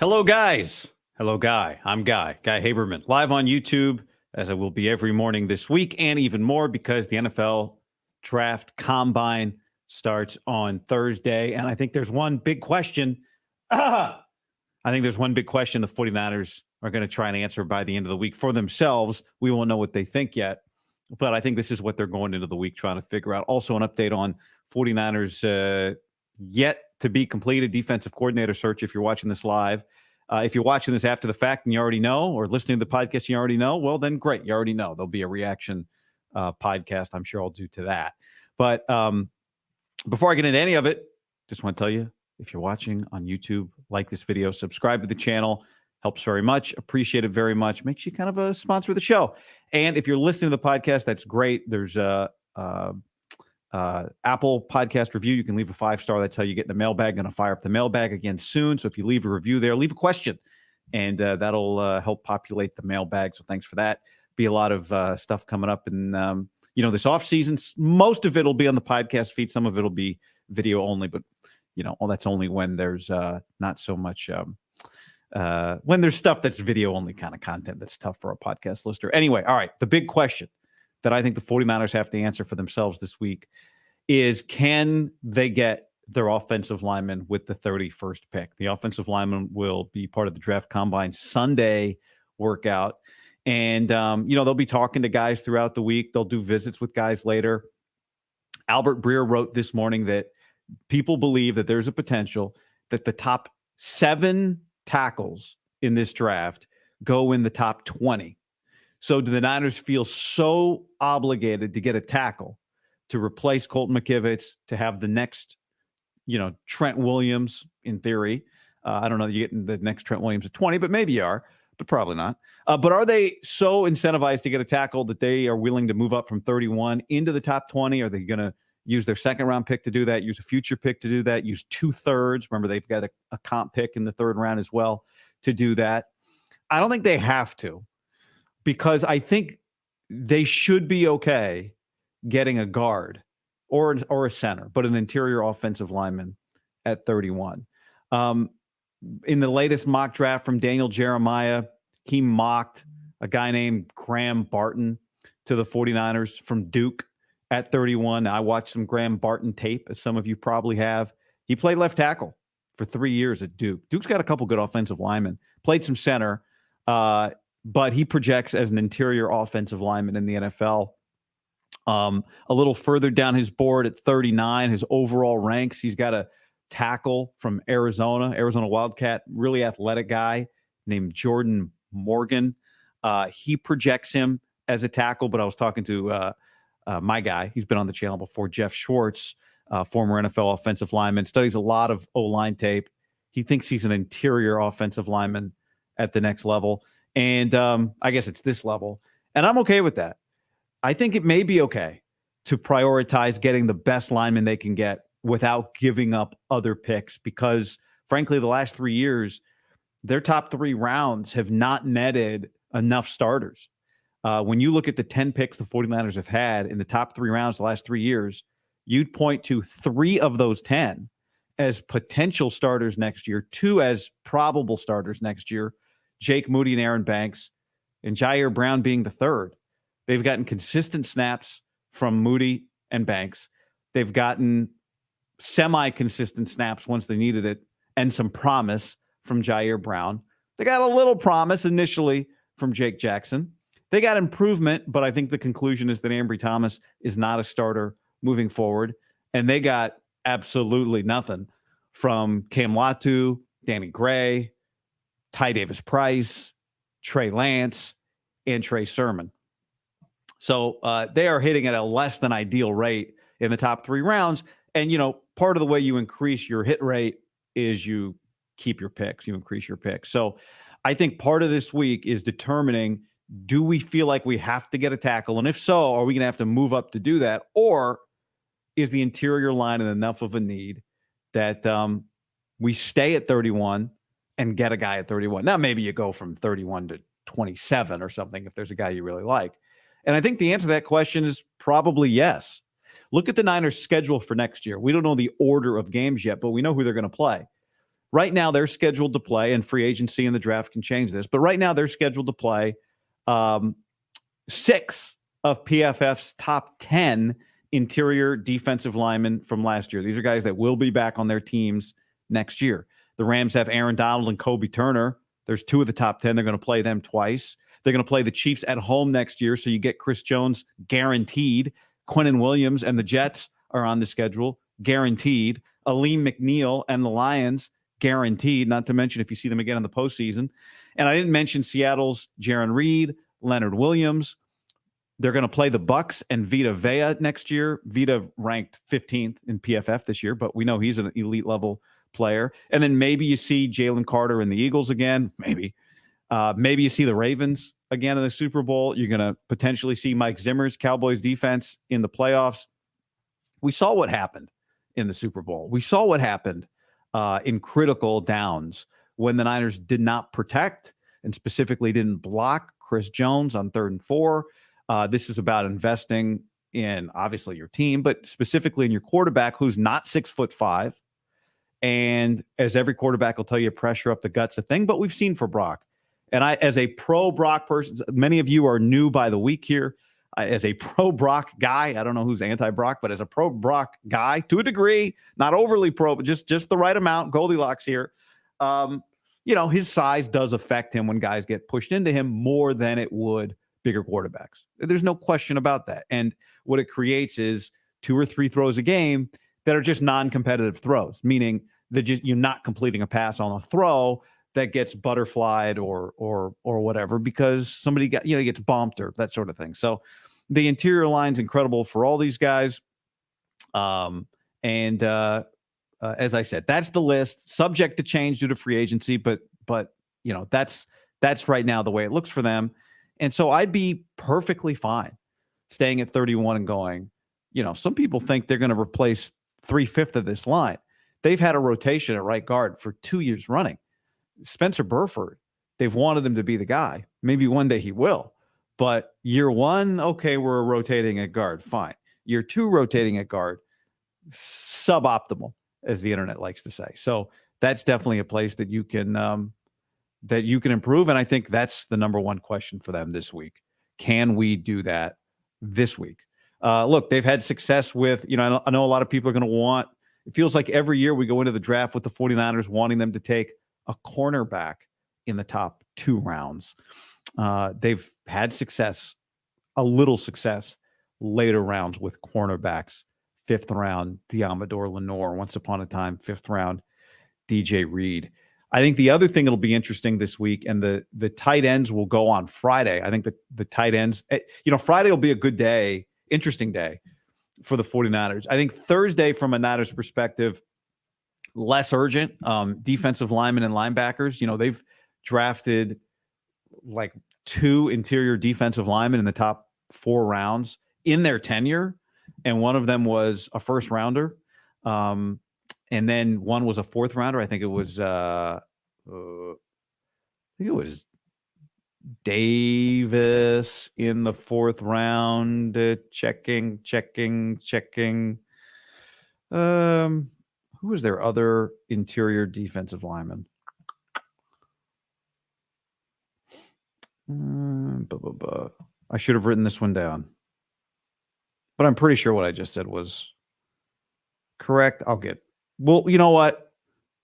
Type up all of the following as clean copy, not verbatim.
Hello, guys. Hello, Guy. I'm Guy Haberman, live on YouTube, as I will be every morning this week, and even more because the NFL Draft Combine starts on Thursday. And I think there's one big question. I think there's one big question the 49ers are going to try and answer by the end of the week for themselves. We won't know what they think yet, but I think this is what they're going into the week trying to figure out. Also, an update on 49ers yet to be completed defensive coordinator search if you're watching this live. If you're watching this after the fact and you already know, or listening to the podcast and you already know, well, then great. You already know. There'll be a reaction podcast I'm sure I'll do to that. But before I get into any of it, just want to tell you, if you're watching on YouTube, like this video, subscribe to the channel. Helps very much. Appreciate it very much. Makes you kind of a sponsor of the show. And if you're listening to the podcast, that's great. There's a Apple podcast review. You can leave a 5-star. That's how you get in the mailbag. Going to fire up the mailbag again soon. So if you leave a review there, leave a question, and that'll help populate the mailbag. So thanks for that. Be a lot of stuff coming up in this off season. Most of it will be on the podcast feed. Some of it will be video only, but that's only when there's not so much when there's stuff that's video only kind of content that's tough for a podcast listener. Anyway, all right. The big question that I think the 49ers have to answer for themselves this week is, can they get their offensive lineman with the 31st pick? The offensive lineman will be part of the Draft Combine Sunday workout. And, they'll be talking to guys throughout the week. They'll do visits with guys later. Albert Breer wrote this morning that people believe that there's a potential that the top 7 tackles in this draft go in the top 20. So do the Niners feel so obligated to get a tackle to replace Colton McKivitz, to have the next, Trent Williams in theory? I don't know that you're getting the next Trent Williams at 20, but maybe you are, but probably not. But are they so incentivized to get a tackle that they are willing to move up from 31 into the top 20? Are they going to use their second-round pick to do that, use a future pick to do that, use 2/3? Remember, they've got a comp pick in the 3rd round as well to do that. I don't think they have to, because I think they should be okay getting a guard or a center, but an interior offensive lineman at 31. In the latest mock draft from Daniel Jeremiah, he mocked a guy named Graham Barton to the 49ers from Duke at 31. I watched some Graham Barton tape, as some of you probably have. He played left tackle for 3 years at Duke. Duke's got a couple good offensive linemen, played some center, but he projects as an interior offensive lineman in the NFL. A little further down his board at 39, his overall ranks, he's got a tackle from Arizona Wildcat, really athletic guy named Jordan Morgan. He projects him as a tackle, but I was talking to my guy, he's been on the channel before, Jeff Schwartz, former NFL offensive lineman, studies a lot of O-line tape. He thinks he's an interior offensive lineman at the next level. And I guess it's this level. And I'm okay with that. I think it may be okay to prioritize getting the best lineman they can get without giving up other picks, because, frankly, the last 3 years, their top 3 rounds have not netted enough starters. When you look at the 10 picks the 49ers have had in the top 3 rounds the last 3 years, you'd point to 3 of those 10 as potential starters next year, 2 as probable starters next year, Jake Moody and Aaron Banks, and Jair Brown being the 3rd. They've gotten consistent snaps from Moody and Banks. They've gotten semi-consistent snaps once they needed it, and some promise from Jair Brown. They got a little promise initially from Jake Jackson. They got improvement, but I think the conclusion is that Ambry Thomas is not a starter moving forward. And they got absolutely nothing from Cam Latu, Danny Gray, Ty Davis-Price, Trey Lance, and Trey Sermon. So they are hitting at a less than ideal rate in the top 3 rounds. And, part of the way you increase your hit rate is you keep your picks, you increase your picks. So I think part of this week is determining, do we feel like we have to get a tackle? And if so, are we going to have to move up to do that? Or is the interior line in enough of a need that we stay at 31 and get a guy at 31? Now, maybe you go from 31 to 27 or something if there's a guy you really like. And I think the answer to that question is probably yes. Look at the Niners' schedule for next year. We don't know the order of games yet, but we know who they're going to play. Right now, they're scheduled to play, and free agency and the draft can change this, but right now they're scheduled to play 6 of PFF's top 10 interior defensive linemen from last year. These are guys that will be back on their teams next year. The Rams have Aaron Donald and Kobe Turner. There's 2 of the top 10. They're going to play them twice. They're going to play the Chiefs at home next year, so you get Chris Jones guaranteed. Quinnen Williams and the Jets are on the schedule, guaranteed. Aleem McNeil and the Lions, guaranteed, not to mention if you see them again in the postseason. And I didn't mention Seattle's Jaron Reed, Leonard Williams. They're going to play the Bucks and Vita Vea next year. Vita ranked 15th in PFF this year, but we know he's an elite level player. And then maybe you see Jalen Carter and the Eagles again. Maybe. Maybe you see the Ravens again in the Super Bowl. You're going to potentially see Mike Zimmer's Cowboys defense in the playoffs. We saw what happened in the Super Bowl. We saw what happened in critical downs when the Niners did not protect and specifically didn't block Chris Jones on 3rd and 4. This is about investing in obviously your team, but specifically in your quarterback who's not 6'5". And as every quarterback will tell you, pressure up the gut's a thing, but we've seen for Brock. And I, as a pro Brock person, many of you are new by the week here. As a pro Brock guy, I don't know who's anti Brock, but as a pro Brock guy, to a degree, not overly pro, but just the right amount, Goldilocks here. His size does affect him when guys get pushed into him more than it would bigger quarterbacks. There's no question about that. And what it creates is 2 or 3 throws a game that are just non-competitive throws, meaning that you're not completing a pass on a throw that gets butterflied or whatever because somebody gets bumped or that sort of thing. So the interior line's incredible for all these guys. As I said, that's the list, subject to change due to free agency, but that's right now the way it looks for them. And so I'd be perfectly fine staying at 31 and going, some people think they're going to replace 3/5 of this line. They've had a rotation at right guard for 2 years running. Spencer Burford, they've wanted him to be the guy. Maybe one day he will. But year 1, okay, we're rotating at guard. Fine. Year 2, rotating at guard. Suboptimal, as the internet likes to say. So that's definitely a place that you can improve. And I think that's the number one question for them this week. Can we do that this week? Look, they've had success with, I know a lot of people are going to want, it feels like every year we go into the draft with the 49ers wanting them to take a cornerback in the top 2 rounds. They've had success, a little success, later rounds with cornerbacks. 5th round, Diamador Lenore. Once upon a time, 5th round, DJ Reed. I think the other thing that'll be interesting this week, and the tight ends will go on Friday. I think the tight ends, Friday will be a good day, interesting day for the 49ers. I think Thursday, from a Niners perspective, less urgent. Defensive linemen and linebackers, they've drafted like 2 interior defensive linemen in the top 4 rounds in their tenure. And one of them was a 1st rounder. And then one was a 4th rounder. I think it was Davis in the 4th round. Checking. Who was their other interior defensive lineman? I should have written this one down, but I'm pretty sure what I just said was correct. Well, you know what?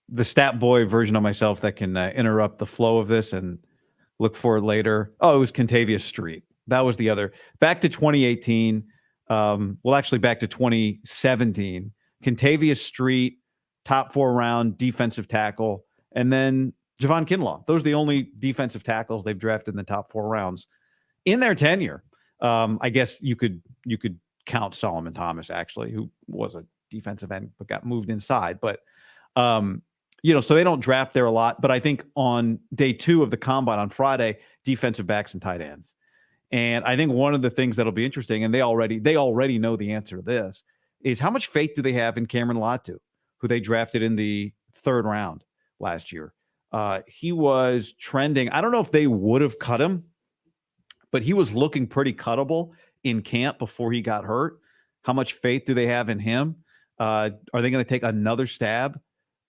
The stat boy version of myself that can interrupt the flow of this and look for it later. Oh, it was Kentavious Street. That was the other. Back to 2018. Actually back to 2017. Kentavious Street, top 4 round defensive tackle. And then Javon Kinlaw. Those are the only defensive tackles they've drafted in the top 4 rounds in their tenure. I guess you could count Solomon Thomas, actually, who was a defensive end but got moved inside. But so they don't draft there a lot. But I think on day 2 of the combine on Friday, defensive backs and tight ends. And I think one of the things that'll be interesting, and they already know the answer to this, is how much faith do they have in Cameron Latu, who they drafted in the 3rd round last year. He was trending. I don't know if they would have cut him, but he was looking pretty cuttable in camp before he got hurt. How much faith do they have in him? Are they going to take another stab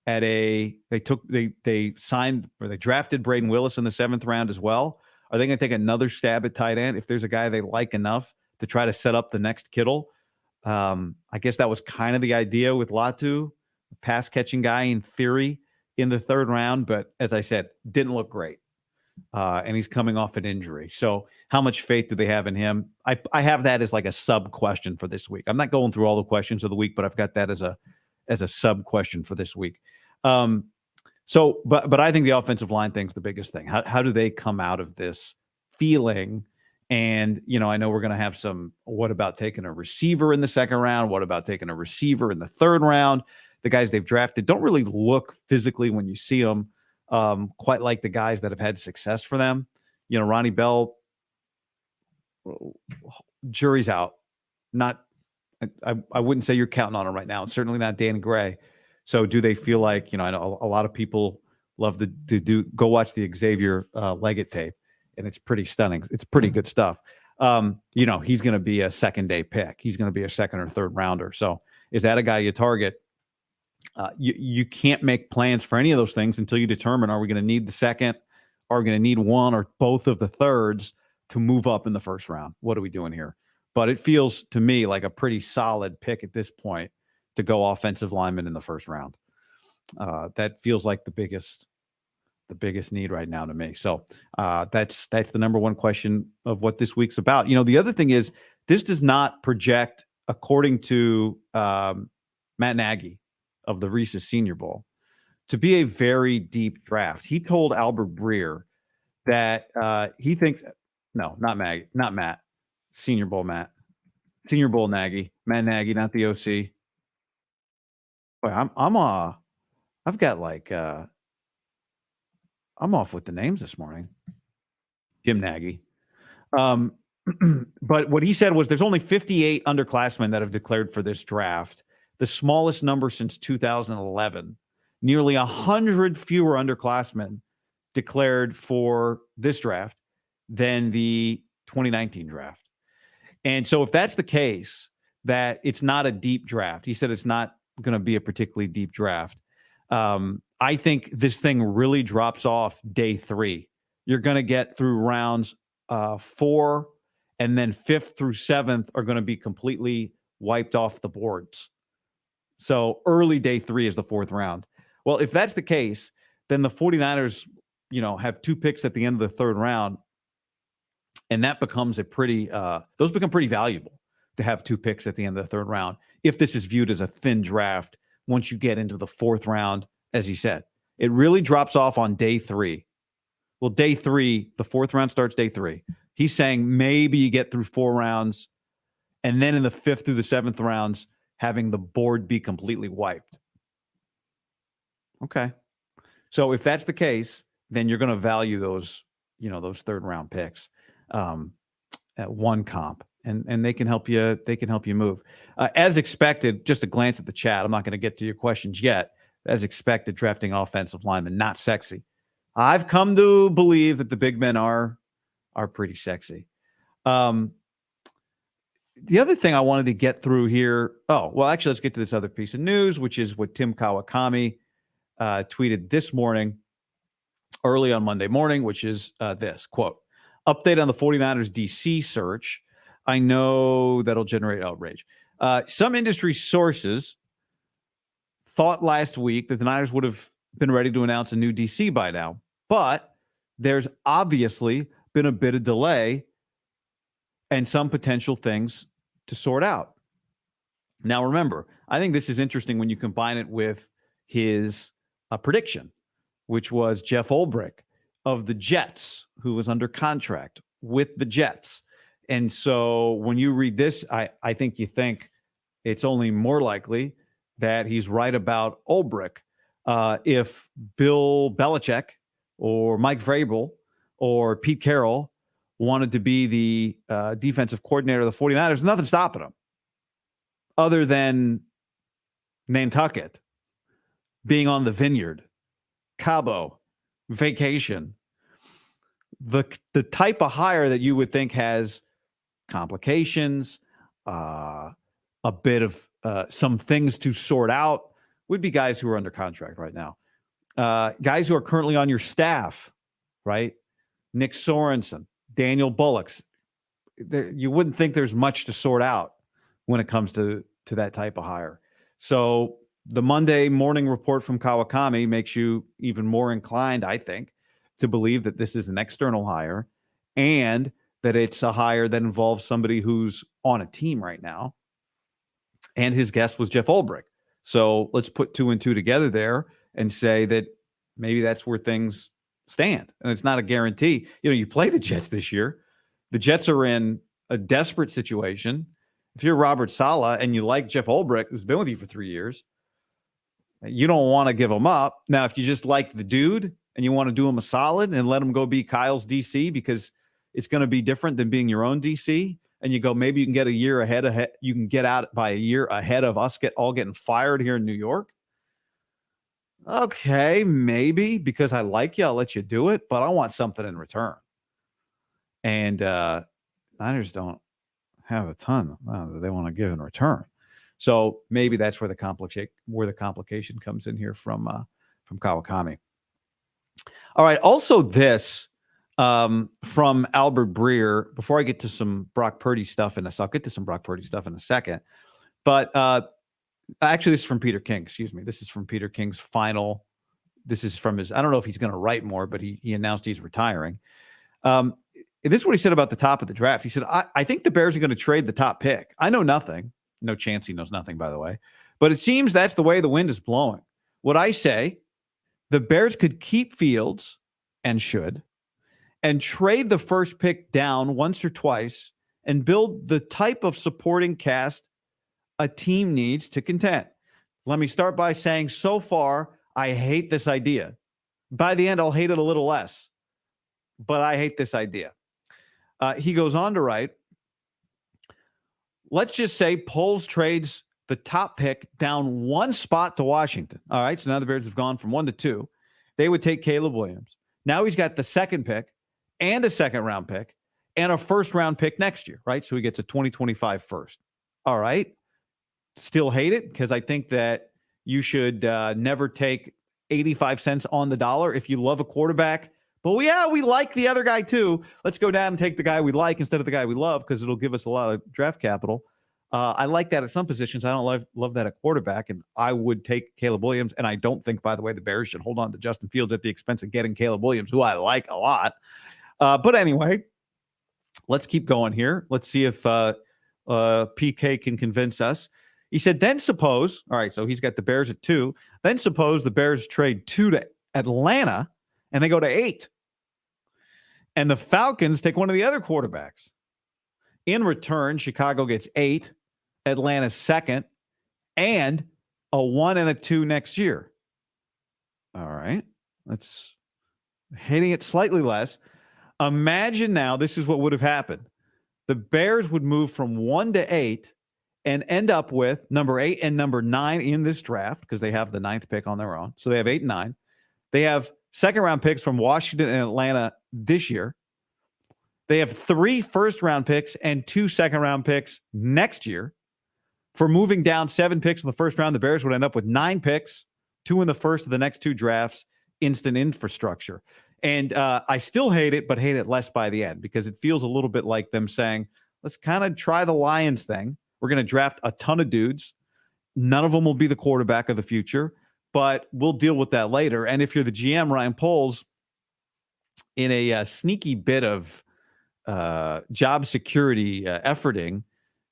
they signed or they drafted Braden Willis in the 7th round as well. Are they going to take another stab at tight end if there's a guy they like enough to try to set up the next Kittle? I guess that was kind of the idea with Latu, pass catching guy in theory in the 3rd round, but as I said, didn't look great. And he's coming off an injury. So how much faith do they have in him? I have that as like a sub question for this week. I'm not going through all the questions of the week, but I've got that as a sub question for this week. But I think the offensive line thing's the biggest thing. How do they come out of this feeling? And, I know we're going to have what about taking a receiver in the 2nd round? What about taking a receiver in the 3rd round? The guys they've drafted don't really look physically when you see them quite like the guys that have had success for them. Ronnie Bell, jury's out. I wouldn't say you're counting on him right now. It's certainly not Danny Gray. So do they feel like, I know a lot of people love to go watch the Xavier Leggett tape, and it's pretty stunning. It's pretty good stuff. He's going to be a 2nd-day pick. He's going to be a 2nd or 3rd rounder. So is that a guy you target? You can't make plans for any of those things until you determine, are we going to need the 2nd? Are we going to need one or both of the 3rds to move up in the 1st round? What are we doing here? But it feels to me like a pretty solid pick at this point to go offensive lineman in the 1st round. That feels like the biggest need right now to me. So that's the number one question of what this week's about. The other thing is this does not project, according to Matt Nagy of the Reese's Senior Bowl, to be a very deep draft. He told Albert Breer that he thinks, no, not Matt, Senior Bowl Matt, Senior Bowl Nagy, Matt Nagy, not the OC. Boy, I've got like I'm off with the names this morning. Jim Nagy. But what he said was there's only 58 underclassmen that have declared for this draft, the smallest number since 2011. Nearly 100 fewer underclassmen declared for this draft than the 2019 draft. And so if that's the case, that it's not a deep draft, he said it's not going to be a particularly deep draft. I think this thing really drops off day 3. You're going to get through rounds 4, and then 5th through 7th are going to be completely wiped off the boards. So early day 3 is the 4th round. Well, if that's the case, then the 49ers, have 2 picks at the end of the 3rd round. And that becomes those become pretty valuable to have 2 picks at the end of the 3rd round. If this is viewed as a thin draft, once you get into the 4th round, as he said, it really drops off on day 3. Well, day 3, the 4th round starts day 3. He's saying maybe you get through 4 rounds, and then in the 5th through the 7th rounds, having the board be completely wiped. Okay. So if that's the case, then you're going to value those 3rd round picks at one comp, and they can help you. They can help you move. As expected, just a glance at the chat. I'm not going to get to your questions yet. As expected, drafting offensive linemen, not sexy. I've come to believe that the big men are pretty sexy. The other thing I wanted to get through here. Oh, well, actually, let's get to this other piece of news, which is what Tim Kawakami tweeted this morning, early on Monday morning, which is this quote: update on the 49ers DC search. I know that'll generate outrage. Some industry sources thought last week that the Niners would have been ready to announce a new DC by now, but there's obviously been a bit of delay and some potential things to sort out. Now, remember, I think this is interesting when you combine it with his prediction, which was Jeff Ulbrich of the Jets, who was under contract with the Jets. And so when you read this, I think you think it's only more likely that he's right about Ulbrich. If Bill Belichick or Mike Vrabel or Pete Carroll wanted to be the defensive coordinator of the 49ers, there's nothing stopping him other than Nantucket, being on the vineyard, Cabo, vacation. The type of hire that you would think has complications, a bit of some things to sort out would be guys who are under contract right now. Guys who are currently on your staff, right? Nick Sorensen, Daniel Bullocks. You wouldn't think there's much to sort out when it comes to that type of hire. So the Monday morning report from Kawakami makes you even more inclined, I think, to believe that this is an external hire and that it's a hire that involves somebody who's on a team right now. And his guest was Jeff Ulbrich. So let's put 2 and 2 together there and say that maybe that's where things stand. And it's not a guarantee. You play the Jets this year. The Jets are in a desperate situation. If you're Robert Saleh and you like Jeff Ulbrich, who's been with you for 3 years, you don't want to give him up. Now, if you just like the dude and you want to do him a solid and let him go be Kyle's DC because it's going to be different than being your own DC, and you go, maybe you can get a year ahead. You can get out by a year ahead of us getting fired here in New York. Okay, maybe because I like you, I'll let you do it, but I want something in return. And Niners don't have a ton that they want to give in return. So maybe that's where the complication comes in here from Kawakami. All right. Also, this from Albert Breer. Before I get to some Brock Purdy stuff in I'll get to some Brock Purdy stuff in a second. But actually, this is from Peter King. Excuse me. This is from Peter King's final. This is from his. I don't know if he's going to write more, but he announced he's retiring. This is what he said about the top of the draft. He said, I think the Bears are going to trade the top pick. I know nothing. No chance he knows nothing, by the way. But it seems that's the way the wind is blowing. What I say, the Bears could keep Fields and should, and trade the first pick down once or twice and build the type of supporting cast a team needs to contend. Let me start by saying so far, I hate this idea. By the end, I'll hate it a little less. But I hate this idea. He goes on to write, let's just say Poles trades the top pick down one spot to Washington. All right, so now the Bears have gone from 1 to 2. They would take Caleb Williams. Now he's got the second pick and a second-round pick and a first-round pick next year, right? So he gets a 2025 first. All right. Still hate it because I think that you should never take 85 cents on the dollar if you love a quarterback. But we like the other guy too. Let's go down and take the guy we like instead of the guy we love because it'll give us a lot of draft capital. I like that at some positions. I don't love that at quarterback, and I would take Caleb Williams. And I don't think, by the way, the Bears should hold on to Justin Fields at the expense of getting Caleb Williams, who I like a lot. But anyway, let's keep going here. Let's see if PK can convince us. He said, then suppose, all right, so he's got the Bears at 2. Then suppose the Bears trade 2 to Atlanta and they go to 8. And the Falcons take one of the other quarterbacks. In return, Chicago gets 8, Atlanta's second, and a 1 and a 2 next year. All right. That's hitting it slightly less. Imagine now, this is what would have happened. The Bears would move from 1 to 8 and end up with number 8 and number 9 in this draft because they have the 9th pick on their own. So they have 8 and 9. They have second-round picks from Washington and Atlanta this year. They have 3 first-round picks and 2 second-round picks next year. For moving down 7 picks in the first round, the Bears would end up with 9 picks, 2 in the first of the next 2 drafts, instant infrastructure. And I still hate it, but hate it less by the end because it feels a little bit like them saying, let's kind of try the Lions thing. We're going to draft a ton of dudes. None of them will be the quarterback of the future, but we'll deal with that later. And if you're the GM, Ryan Poles, in a sneaky bit of job security efforting,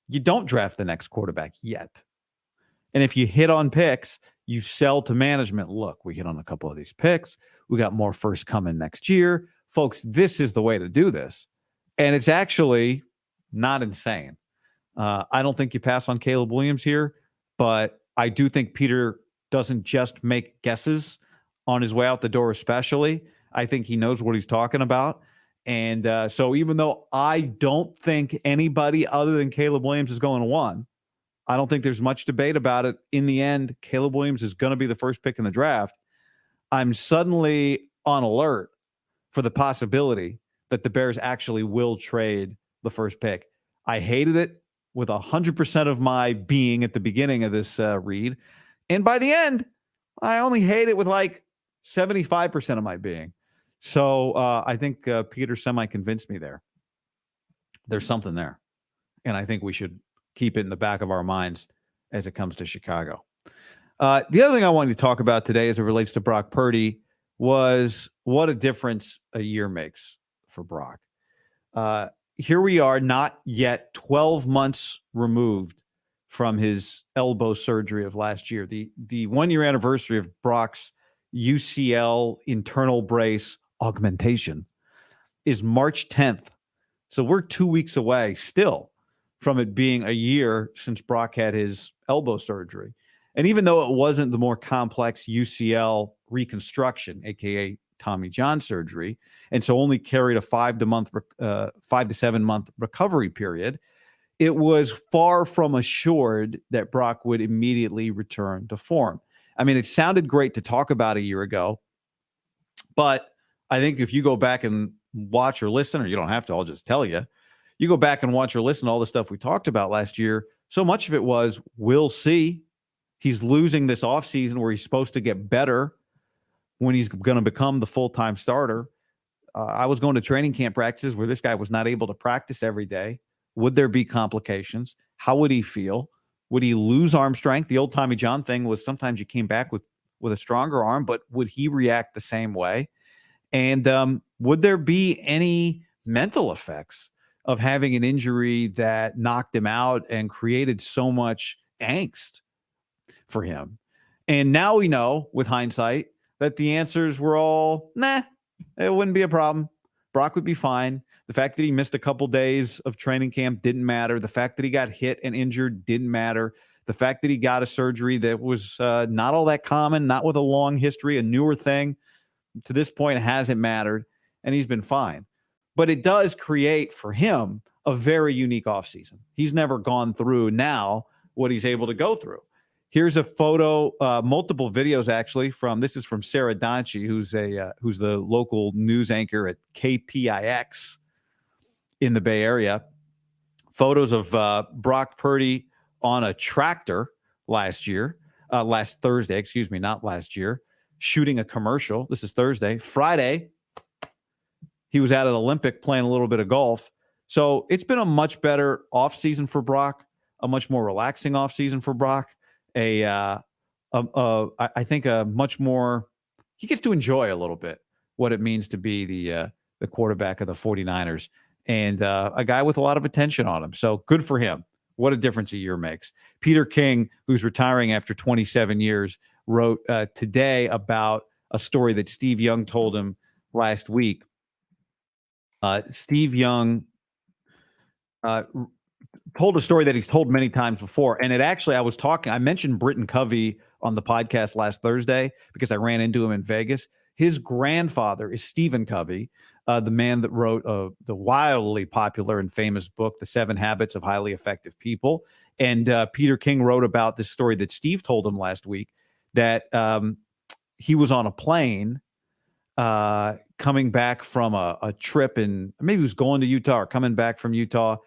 you don't draft the next quarterback yet. And if you hit on picks, you sell to management. Look, we hit on a couple of these picks. We got more first coming next year. Folks, this is the way to do this. And it's actually not insane. I don't think you pass on Caleb Williams here, but I do think Peter doesn't just make guesses on his way out the door, especially. I think he knows what he's talking about. And so even though I don't think anybody other than Caleb Williams is going to 1, I don't think there's much debate about it. In the end, Caleb Williams is going to be the first pick in the draft. I'm suddenly on alert for the possibility that the Bears actually will trade the first pick. I hated it with 100% of my being at the beginning of this read. And by the end, I only hate it with like 75% of my being. So I think Peter semi-convinced me there. There's something there. And I think we should keep it in the back of our minds as it comes to Chicago. The other thing I wanted to talk about today as it relates to Brock Purdy was what a difference a year makes for Brock. Here we are, not yet 12 months removed from his elbow surgery of last year. The 1 year anniversary of Brock's UCL internal brace augmentation is March 10th. So we're 2 weeks away still from it being a year since Brock had his elbow surgery. And even though it wasn't the more complex UCL reconstruction, aka Tommy John surgery, and so only carried a 5 to 7 month recovery period, it was far from assured that Brock would immediately return to form. I mean, it sounded great to talk about a year ago, but I think if you go back and watch or listen, or you don't have to, I'll just tell you, you go back and watch or listen to all the stuff we talked about last year, so much of it was, we'll see. He's losing this offseason where he's supposed to get better when he's going to become the full-time starter. I was going to training camp practices where this guy was not able to practice every day. Would there be complications? How would he feel? Would he lose arm strength? The old Tommy John thing was sometimes you came back with a stronger arm, but would he react the same way? And would there be any mental effects of having an injury that knocked him out and created so much angst for him? And now we know, with hindsight, that the answers were all, nah, it wouldn't be a problem. Brock would be fine. The fact that he missed a couple days of training camp didn't matter. The fact that he got hit and injured didn't matter. The fact that he got a surgery that was not all that common, not with a long history, a newer thing, to this point hasn't mattered, and he's been fine. But it does create for him a very unique offseason. He's never gone through now what he's able to go through. Here's a photo, multiple videos actually this is from Sarah Donchie, who's the local news anchor at KPIX in the Bay Area. Photos of Brock Purdy on a tractor last Thursday, not last year, shooting a commercial. This is Thursday. Friday, he was at an Olympic playing a little bit of golf. So it's been a much better offseason for Brock, a much more relaxing offseason for Brock. I think a much more, he gets to enjoy a little bit what it means to be the quarterback of the 49ers, and a guy with a lot of attention on him. So good for him. What a difference a year makes. Peter King, who's retiring after 27 years, wrote today about a story that Steve Young told him last week. Steve Young told a story that he's told many times before. And I mentioned Britton Covey on the podcast last Thursday because I ran into him in Vegas. His grandfather is Stephen Covey, the man that wrote the wildly popular and famous book, The 7 Habits of Highly Effective People. And Peter King wrote about this story that Steve told him last week, that he was on a plane coming back from a trip, and maybe he was going to Utah or coming back from Utah.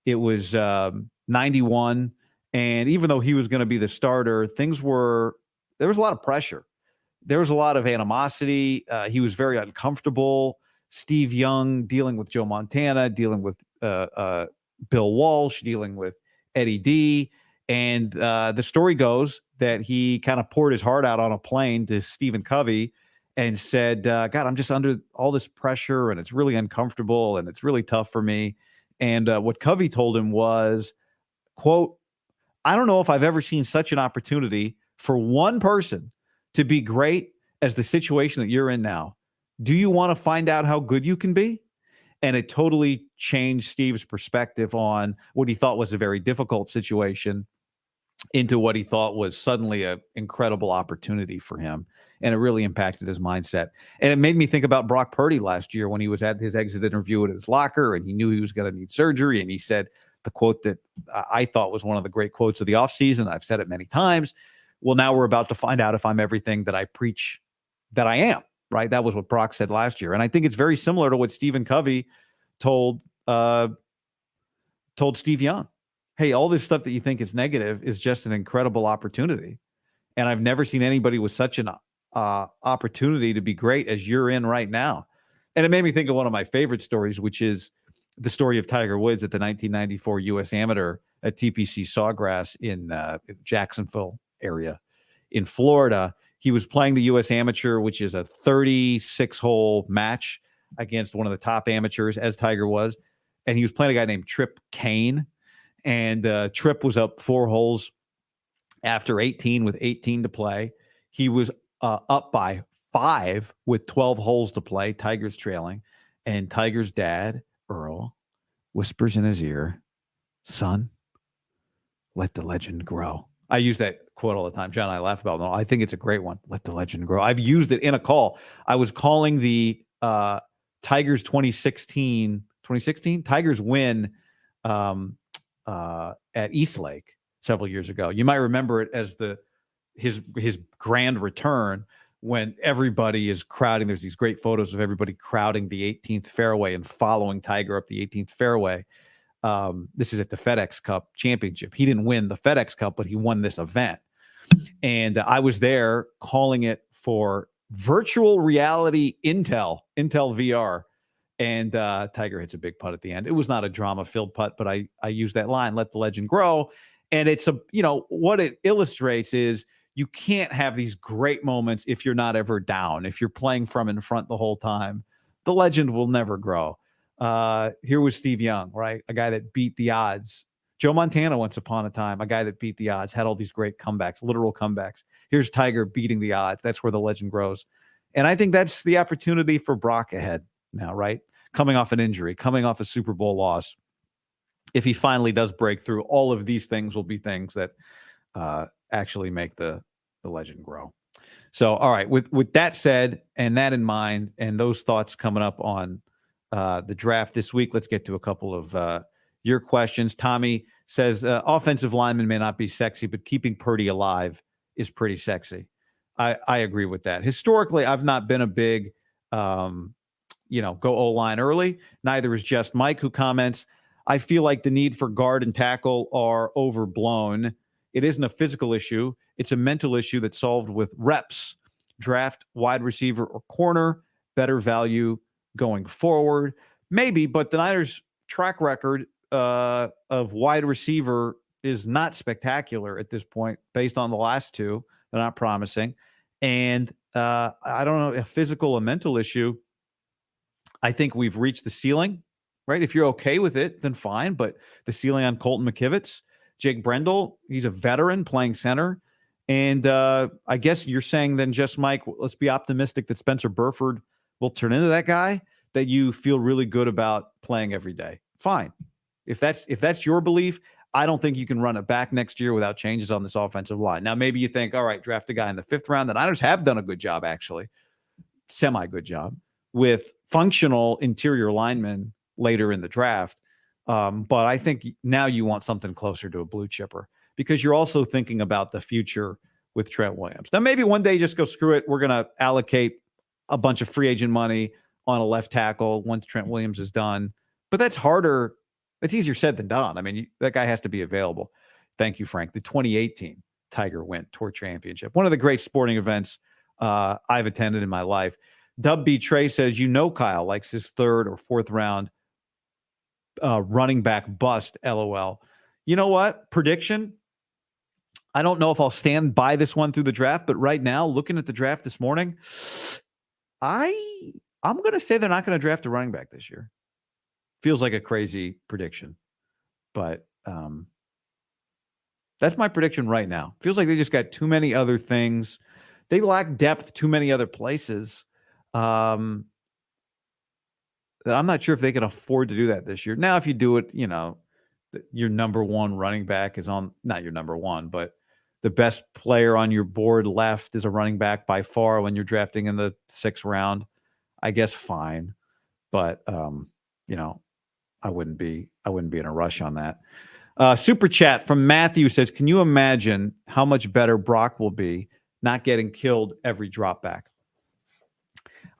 It was 91. And even though he was going to be the starter, there was a lot of pressure. There was a lot of animosity. He was very uncomfortable. Steve Young dealing with Joe Montana, dealing with Bill Walsh, dealing with Eddie D. And the story goes that he kind of poured his heart out on a plane to Stephen Covey and said, God, I'm just under all this pressure, and it's really uncomfortable, and it's really tough for me. And what Covey told him was, quote, I don't know if I've ever seen such an opportunity for one person to be great as the situation that you're in now. Do you want to find out how good you can be? And it totally changed Steve's perspective on what he thought was a very difficult situation into what he thought was suddenly an incredible opportunity for him. And it really impacted his mindset. And it made me think about Brock Purdy last year when he was at his exit interview at his locker, and he knew he was going to need surgery. And he said the quote that I thought was one of the great quotes of the offseason. I've said it many times. Well, now we're about to find out if I'm everything that I preach that I am, right? That was what Brock said last year. And I think it's very similar to what Stephen Covey told Steve Young. Hey, all this stuff that you think is negative is just an incredible opportunity. And I've never seen anybody with such an opportunity to be great as you're in right now. And it made me think of one of my favorite stories, which is the story of Tiger Woods at the 1994 U.S. Amateur at TPC Sawgrass in Jacksonville area in Florida. He was playing the U.S. Amateur, which is a 36-hole match against one of the top amateurs, as Tiger was. And he was playing a guy named Trip Kane. And Trip was up 4 holes after 18 with 18 to play. He was up by 5 with 12 holes to play. Tiger's trailing. And Tiger's dad, Earl, whispers in his ear, "Son, let the legend grow." I use that quote all the time. John and I laugh about it. I think it's a great one. Let the legend grow. I've used it in a call. I was calling the Tigers 2016 Tigers win at Eastlake several years ago. You might remember it as his grand return when everybody is crowding. There's these great photos of everybody crowding the 18th fairway and following Tiger up the 18th fairway. This is at the FedEx Cup Championship. He didn't win the FedEx Cup, but he won this event. And I was there calling it for virtual reality Intel VR. And Tiger hits a big putt at the end. It was not a drama-filled putt, but I used that line, "Let the legend grow." And it's what it illustrates is you can't have these great moments if you're not ever down. If you're playing from in front the whole time, the legend will never grow. Here was Steve Young, right? A guy that beat the odds. Joe Montana, once upon a time, a guy that beat the odds, had all these great comebacks, literal comebacks. Here's Tiger beating the odds. That's where the legend grows. And I think that's the opportunity for Brock ahead now, right? Coming off an injury, coming off a Super Bowl loss. If he finally does break through, all of these things will be things that actually make the legend grow. So, all right, with that said and that in mind and those thoughts coming up on the draft this week, let's get to a couple of your questions. Tommy says, offensive lineman may not be sexy, but keeping Purdy alive is pretty sexy. I agree with that. Historically, I've not been a big, go O-line early. Neither is Just Mike, who comments, "I feel like the need for guard and tackle are overblown. It isn't a physical issue. It's a mental issue that's solved with reps. Draft wide receiver or corner, better value going forward." Maybe, but the Niners' track record of wide receiver is not spectacular at this point based on the last two. They're not promising. And I don't know, a physical or mental issue. I think we've reached the ceiling, right? If you're okay with it, then fine. But the ceiling on Colton McKivitz, Jake Brendel, he's a veteran playing center. And I guess you're saying then, Just Mike, let's be optimistic that Spencer Burford will turn into that guy that you feel really good about playing every day. Fine. If that's your belief, I don't think you can run it back next year without changes on this offensive line. Now, maybe you think, all right, draft a guy in the 5th round. The Niners have done a good job, actually, semi-good job, with functional interior linemen later in the draft. But I think now you want something closer to a blue chipper because you're also thinking about the future with Trent Williams. Now, maybe one day just go, screw it. We're going to allocate a bunch of free agent money on a left tackle once Trent Williams is done. But that's harder. It's easier said than done. I mean, that guy has to be available. Thank you, Frank. The 2018 Tiger Went Tour Championship, one of the great sporting events I've attended in my life. Dub B. Trey says, Kyle likes his 3rd or 4th round running back bust, LOL. You know what? Prediction. I don't know if I'll stand by this one through the draft, but right now, looking at the draft this morning, I'm going to say they're not going to draft a running back this year. Feels like a crazy prediction, but that's my prediction right now. Feels like they just got too many other things. They lack depth too many other places. That I'm not sure if they can afford to do that this year. Now, if you do it, your number one running back is on, not your number one, but the best player on your board left is a running back by far when you're drafting in the 6th round. I guess fine, but I wouldn't be in a rush on that. Super chat from Matthew says, "Can you imagine how much better Brock will be not getting killed every drop back?"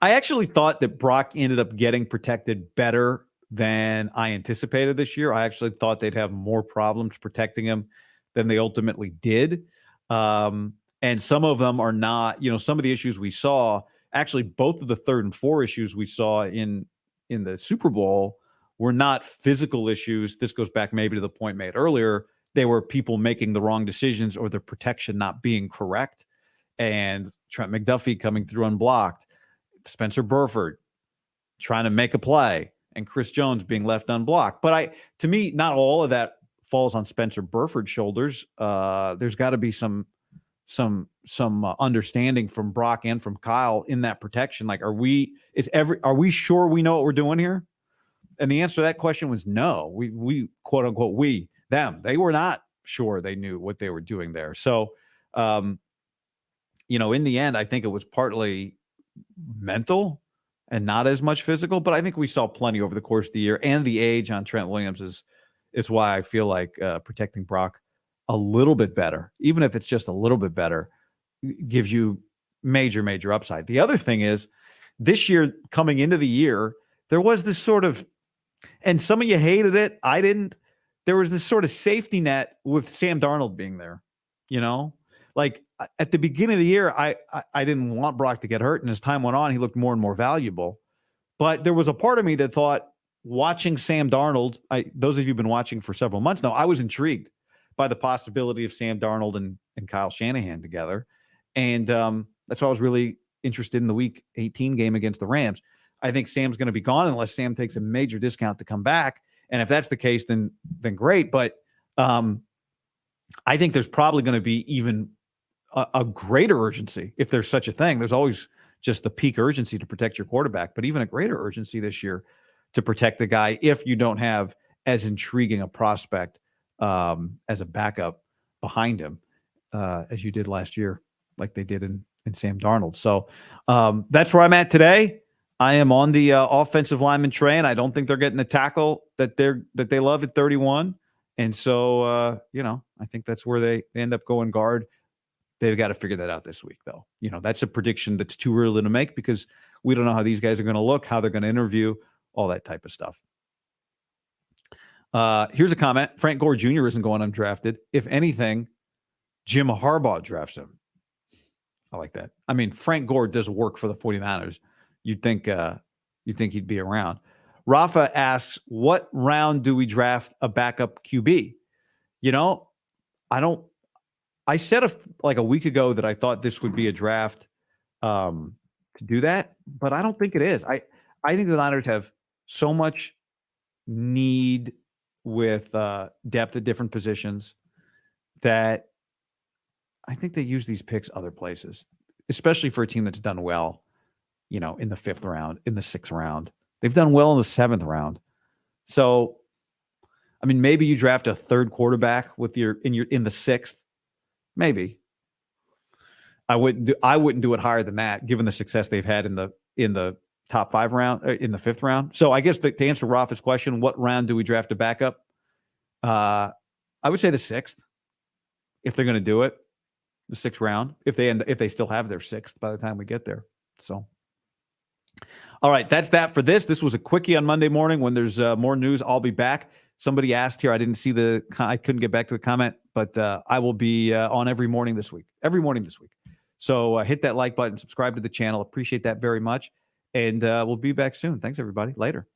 I actually thought that Brock ended up getting protected better than I anticipated this year. I actually thought they'd have more problems protecting him than they ultimately did. And some of them are not, some of the issues we saw, actually both of the 3rd and 4 issues we saw in the Super Bowl were not physical issues. This goes back maybe to the point made earlier. They were people making the wrong decisions or the protection not being correct. And Trent McDuffie coming through unblocked, Spencer Burford trying to make a play, and Chris Jones being left unblocked. But to me, not all of that falls on Spencer Burford's shoulders. There's got to be some understanding from Brock and from Kyle in that protection. Like, are we sure we know what we're doing here? And the answer to that question was no. We quote unquote, they were not sure they knew what they were doing there. So, in the end, I think it was partly mental and not as much physical, but I think we saw plenty over the course of the year, and the age on Trent Williams is why I feel like protecting Brock a little bit better, even if it's just a little bit better, gives you major, major upside. The other thing is, this year, coming into the year, there was this sort of, and some of you hated it, I didn't, there was this sort of safety net with Sam Darnold being there, like at the beginning of the year, I didn't want Brock to get hurt, and as time went on, he looked more and more valuable. But there was a part of me that thought, watching Sam Darnold, those of you who've been watching for several months now, I was intrigued by the possibility of Sam Darnold and Kyle Shanahan together. And that's why I was really interested in the Week 18 game against the Rams. I think Sam's going to be gone unless Sam takes a major discount to come back. And if that's the case, then great. But I think there's probably going to be even a greater urgency, if there's such a thing. There's always just the peak urgency to protect your quarterback, but even a greater urgency this year to protect the guy if you don't have as intriguing a prospect as a backup behind him as you did last year, like they did in Sam Darnold. So that's where I'm at today. I am on the offensive lineman train. I don't think they're getting the tackle that they love at 31. And so, I think that's where they end up going guard. They've got to figure that out this week, though. That's a prediction that's too early to make because we don't know how these guys are going to look, how they're going to interview, all that type of stuff. Here's a comment. Frank Gore Jr. isn't going undrafted. If anything, Jim Harbaugh drafts him. I like that. I mean, Frank Gore does work for the 49ers. You'd think he'd be around. Rafa asks, what round do we draft a backup QB? I said a week ago that I thought this would be a draft to do that, but I don't think it is. I think the Niners have so much need with depth at different positions that I think they use these picks other places, especially for a team that's done well, in the 5th round, in the 6th round. They've done well in the 7th round. So, I mean, maybe you draft a 3rd quarterback in the 6th. Maybe. I wouldn't do it higher than that, given the success they've had in the top 5 round, in the 5th round. So I guess to answer Rafa's question, what round do we draft a backup? I would say the 6th, if they're going to do it, the 6th round, if they still have their 6th by the time we get there. So, all right, that's that for this. This was a quickie on Monday morning. When there's more news, I'll be back. Somebody asked here. I didn't see I couldn't get back to the comment, but I will be on every morning this week. So hit that like button, subscribe to the channel. Appreciate that very much. And we'll be back soon. Thanks, everybody. Later.